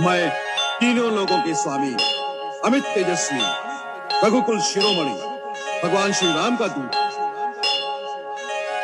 मैं तीनों लोगों के स्वामी अमित तेजस्वी रघुकुल शिरोमणि भगवान श्री राम का दूत।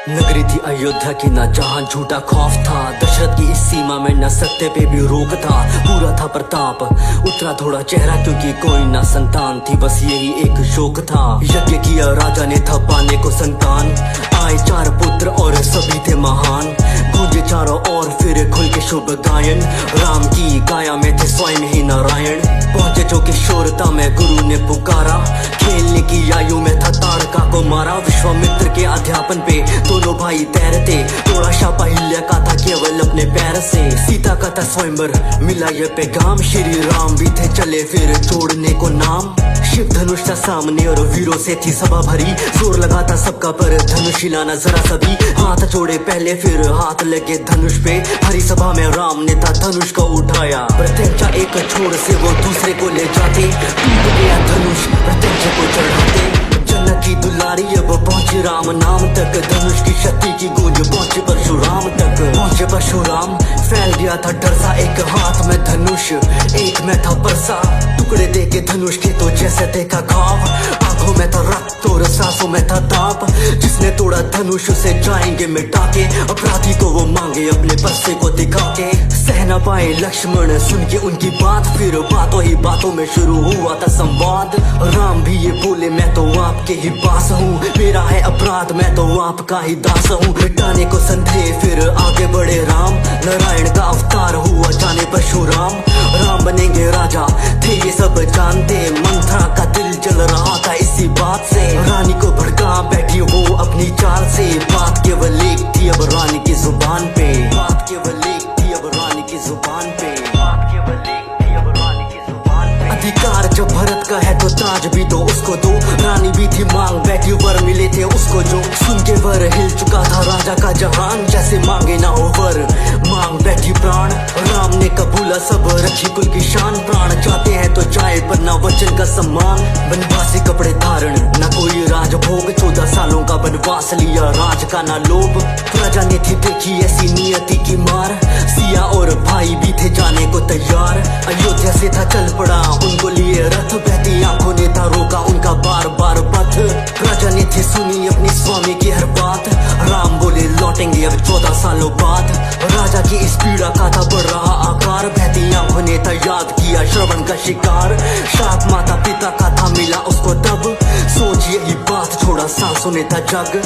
नगरी थी अयोध्या की ना जहां झूठा खौफ था, दशरथ की इस सीमा में न सत्य पे भी रोक था। पूरा था प्रताप, उतरा थोड़ा चेहरा क्योंकि कोई ना संतान थी, बस यही एक शोक था। यज्ञ किया राजा ने था पाने को संतान, आए 4 पुत्र और सभी थे महान। गूंजे चारों ओर फिर खुल के शुभ गायन, राम की काया में थे स्वयं ही नारायण। पहुंचे जो किशोरता में गुरु ने पुकारा, खेलने की आयु में था ताड़का को मारा। विश्वामित्र के अध्यापन पे दोनों भाई तैरते, तोड़ा शापा हिल्या का था केवल अपने पैर से। सीता का था स्वयंवर मिला ये पैगाम, श्री राम भी थे चले फिर छोड़ने को नाम। शिव धनुष था सामने और वीरों से थी सभा भरी, जोर लगा था सबका पर धनुष हिलाना जरा सभी। हाथ जोड़े पहले फिर हाथ लगे धनुष पे, हरी सभा में राम ने था धनुष को उठाया। प्रत्यंचा एक छोड़ से वो दूसरे को ले जाते, टूट गया धनुष प्रत्यंचा को चढ़ाते। जनक की दुलारी अब पहुंचे राम नाम तक, धनुष की शक्ति की गूंज पहुंचे परशुराम तक। पहुंचे परशुराम फैल गया था डर सा, एक हाथ में धनुष एक में था परसा। टुकड़े दे के धनुष के तो जैसे देखा घाव, आंखों में था रक्त और सांसों में था ताप। जिसने तोड़ा धनुष उसे जाएंगे मिटा के, अपराधी को वो मांगे अपने परसे को दिखा के। सह न पाए लक्ष्मण सुन के उनकी बात, फिर बातों ही बातों में शुरू हुआ था संवाद। राम भी ये बोले मैं तो आपके ही पास हूँ, मेरा है अपराध मैं तो आपका ही दास हूँ। मिटाने को संदेह फिर आगे बढ़े राम, नारायण का अवतार हुआ जाने परशुराम। राम बनेंगे राजा थे ये सब जानते, मंथरा का दिल जल रहा था इसी बात से। रानी को भड़का बैठी वो अपनी चाल से, बात केवल एक थी अब रानी की जुबान पे। बात केवल एक थी अब रानी की जुबान पे। बात केवल एक थी अब रानी की जुबान पे। अधिकार जब भरत का है तो ताज भी दो उसको दो, रानी भी थी मांग बैठी वर मिले थे उसको जो। सुन के वर हिल चुका था राजा का जहान, जैसे मांगे ना हो वर मांग बैठी प्राण। राम ने कबूला सब रखी कुल की शान, प्राण चाहते हैं तो चाहे पर ना वचन का सम्मान। वनवासी कपड़े धारण ना कोई राजभोग, 14 सालों का वनवास लिया राज का ना लोभ। प्रजा ने थी देखी ऐसी नियति की मार, सिया और भाई भी थे जाने को तैयार। अयोध्या से था चल पड़ा उनको लिए रथ, बहती आंखों ने था रोका उनका बार बार पथ। प्रजा ने थी सुनी अपनी स्वामी की हर बात, राम बोले लौटेंगे अब 14 सालों बाद। राजा की इस पीड़ा का था बढ़ रहा आकार, बहती आंखों ने था याद किया श्रवण का शिकार। शाप माता पिता का था मिला उसको तब, सोच यही बात छोड़ा सांसों ने था जग।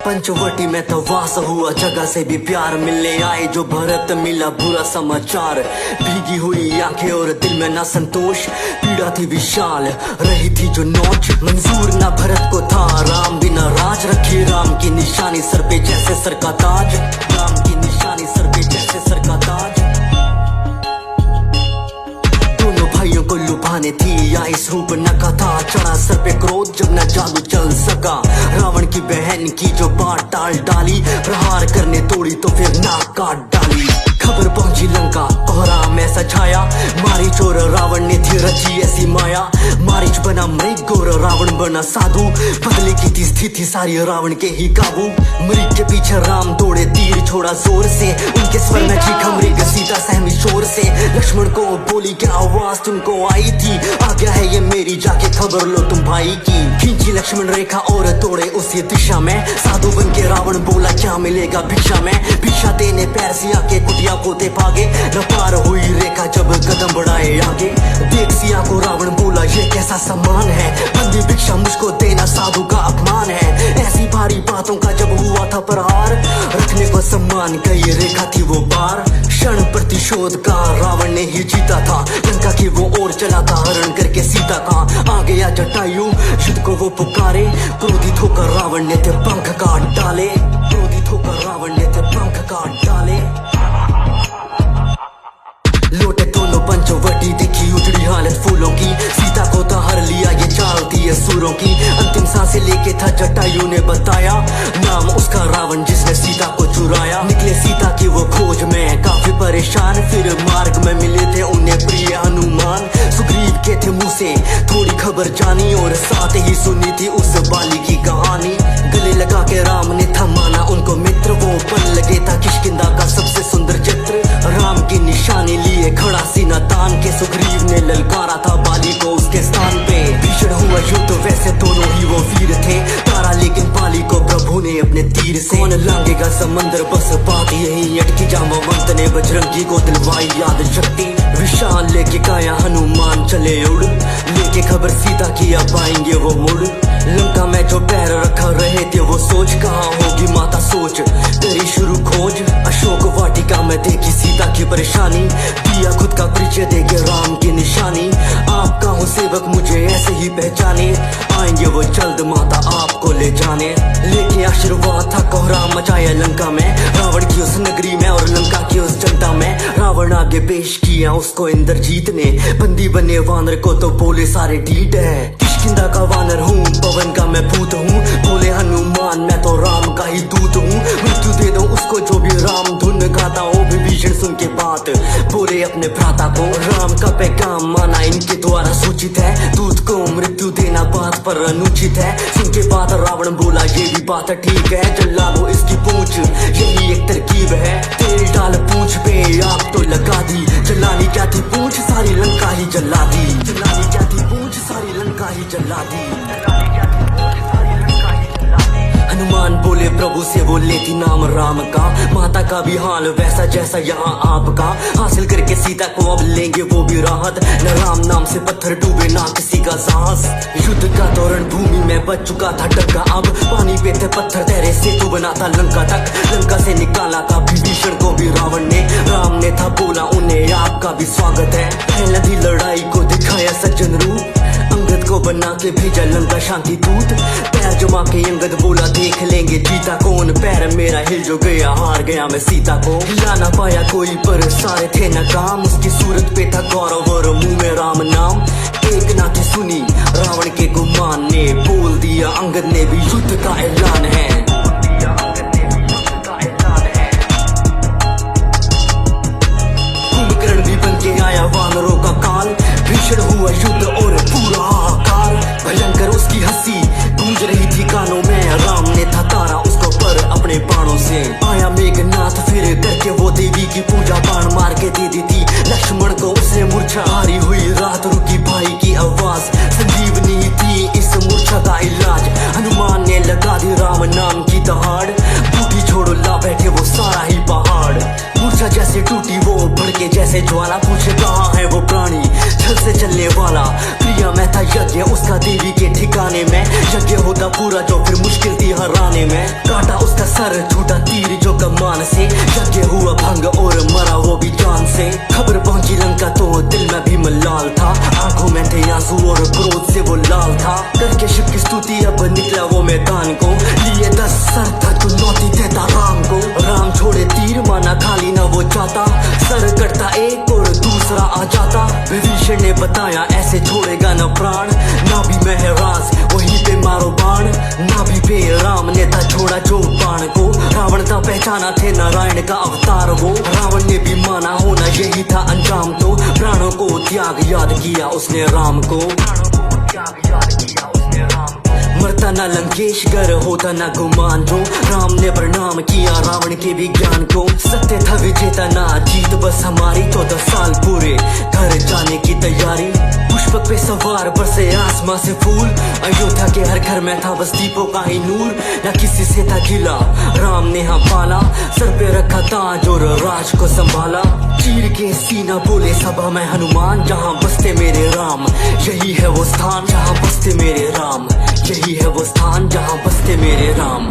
पंचवटी में तो वास हुआ, जगह से भी प्यार मिलने आए जो भरत मिला बुरा समाचार। भीगी हुई आंखें और दिल में ना संतोष, पीड़ा थी विशाल रही थी जो नोच। मंजूर ना भरत को था राम बिना राज, रखी राम की निशानी सर पे जैसे सर का ताज। राम की निशानी सर पे जैसे सर का ताज। दोनों भाइयों को लुभाने थी या इस रूप नका था, चढ़ा सर पे क्रोध जब न जादू चल सका। रावण की बहन की जो बात टाल डाली, प्रहार करने तोड़ी तो फिर नाक काट डाली। खबर पहुंची लंका कोहराम ऐसा छाया, मारीच और रावण ने थी रची ऐसी माया। मारीच बना मृग और रावण बना साधु, बदले की थी स्थिति सारी रावण के ही काबू। मृग के पीछे राम दौड़े तीर छोड़ा जोर से, उनके स्वर में चीखा मृग सीता सहमी शोर से। लक्ष्मण को बोली क्या आवाज तुमको आई थी, आ गया है ये मेरी जाके खबर लो तुम भाई की। खींची लक्ष्मण रेखा और तोड़े उसी दिशा में, साधु बन के रावण बोला क्या मिलेगा भिक्षा में। भिक्षा देने पैर सिया के कुटिया पोते भागे, न पार हुई रेखा जब कदम बढ़ाए आगे। देख सिया को रावण बोला ये कैसा सम्मान है, बंदी भिक्षा मुझको देना साधु का अपमान है। ऐसी भारी बातों का जब हुआ था प्रहार, रखने को सम्मान का ये रेखा थी वो पार। क्षण प्रतिशोध का रावण ने ही जीता था, लंका की वो ओर चला था हरण करके सीता का। आ गया जटायु युद्ध को वो पुकारे, क्रोधित होकर रावण ने थे पंख काट डाले। क्रोधित होकर रावण ने थे पंख काट डाले। लौटे दोनों पंचवटी देखी उजड़ी हालत फूलों की, सीता को था हर लिया ये चाल थी असुरों की। अंतिम सांसें लेके था जटायु ने बताया, नाम उसका रावण जिसने सीता को चुराया। निकले सीता की वो खोज में काफी परेशान, फिर मार्ग में मिले थे उन्हें प्रिय हनुमान। सुग्रीव के थे मुंह से थोड़ी खबर जानी, और साथ ही सुनी थी उस बाली की कहानी। तीर से। कौन लांगेगा समंदर बस बात यही अटकी, जामवंत ने बजरंगी को दिलवाई याद शक्ति। विशाल लेके काया हनुमान चले उड़, लेके खबर सीता की अब आएंगे वो मुड़। लंका में जो पैर रखा रहे थे वो सोच, कहाँ होगी माता सोच, तेरी शुरू खोज। अशोक वाटिका में देखी सीता की परेशानी, दिया खुद का परिचय देके राम की निशानी। आपका हूँ सेवक मुझे ऐसे ही पहचाने, आएंगे वो जल्द माता आपको ले जाने। लेके आशीर्वाद था कोहराम मचाया लंका में, रावण की उस नगरी में और लंका की उस जनता में। रावण आगे पेश किया उसको इंद्रजीत ने, बंदी बने वानर को तो बोले सारे ढीठ है। किष्किंधा का वानर हूँ, पवन का मैं पूत हूँ, बोले हनुमान मैं तो राम का ही दूत हूँ। मृत्यु दे दो उसको जो भी राम धुन गाता हो। विभीषण सुन के बात बोले अपने भ्राता को, राम का पैगाम माना इनके द्वारा सूचित है, दूत को मृत्यु देना बात पर अनुचित है। सुन के बात रावण बोला ये भी बात ठीक है, जला लो इसकी पूंछ यही एक तरकीब है। तेल डाल पूंछ पे आग तो लगा दी, जलानी क्या थी पूंछ सारी लंका ही जला दी। जलानी क्या थी पूंछ सारी लंका ही जला दी। हनुमान बोले प्रभु से वो लेती नाम राम का, माता का भी हाल वैसा जैसा यहाँ आपका। हासिल करके सीता को अब लेंगे वो भी राहत, न राम नाम से पत्थर डूबे ना किसी का साहस। युद्ध का दौरान भूमि में बच चुका था डग्गा, अब पानी पे थे पत्थर तेरे सेतु बना था लंका तक। लंका से निकाला था विभीषण को भी रावण ने, राम ने था बोला उन्हें आपका भी स्वागत है। पहली लड़ाई को दिखाया सज्जन रूप, अंगद को बना के भेजा लंका शांति दूत। पैर जमा के अंगद बोला देख लेंगे जीता कौन, पैर मेरा हिल जो गया हार गया मैं सीता को। हिला ना पाया कोई पर सारे थे नाकाम, उसकी सूरत पे था गौरव और मुंह में राम नाम। एक ना थी सुनी रावण के गुमान ने, बोल दिया अंगद ने भी युद्ध का ऐलान है। कुंभकर्ण भी बन के आया वानरों का काल, भीषण हुआ युद्ध और पूरा हाहाकार। भयंकर उसकी हंसी गूंज रही थी कानों में, राम ने था तारा उसको पर अपने बाणों से। आया मेघनाथ फिर करके वो देवी की पूजा, बाण मार के दे दी थी लक्ष्मण को उसने मूर्छा। हारी हुई रात रुकी भाई की आवाज, संजीवनी थी इस मूर्छा का इलाज। हनुमान ने लगा दी राम नाम की दहाड़, बूटी छोड़ो ला बैठे वो सारा ही पहाड़। मूर्छा जैसे टूटी वो भड़के जैसे ज्वाला, पूछे कहाँ है वो प्राणी छल से चलने वाला। प्रिया में था यज्ञ उसका देवी के ठिकाने में, यज्ञ होता पूरा जो फिर मुश्किल थी हराने में। काटा उसका सर छूटा तीर जो कमान से, यज्ञ हुआ भंग और मरा वो भी जान से। खबर पहुंची लंका तो दिल में भी मलाल था, आंखों में थे आंसू और क्रोध से वो लाल था। करके शिव की स्तुति अब निकला वो मैदान को, लिए 10 सर था चुनौती देता राम को। राम छोड़े तीर माना खाली न वो चाहता, सर कटता एक और दूसरा आ जाता। विभीषण ने बताया ऐसे छोड़ेगा न प्राण, ना भी महराज वहीं पे मारो बाण। ना भी पे राम ने था छोड़ा जो बाण को, रावण था पहचाना थे नारायण का अवतार वो। रावण ने भी माना होना यही था अंजाम, तो प्राणों को त्याग याद किया उसने राम को। मरता ना लंकेश गर होता ना गुमान, जो राम ने प्रणाम किया रावण के विज्ञान को। सत्य था विजेता ना जीत बस हमारी, 14 साल पूरे घर जाने की तैयारी। पुष्पक पे सवार बरसे आसमां से फूल, अयोध्या के हर घर में था बस दीपों का ही नूर। न किसी से था गिला राम ने हाँ पाला, सर पे रखा ताज और राज को संभाला। चीर के सीना बोले सभा में हनुमान, जहाँ बसते मेरे राम यही है वो स्थान, जहाँ बसते मेरे राम यही है वो स्थान, जहाँ बसते मेरे राम।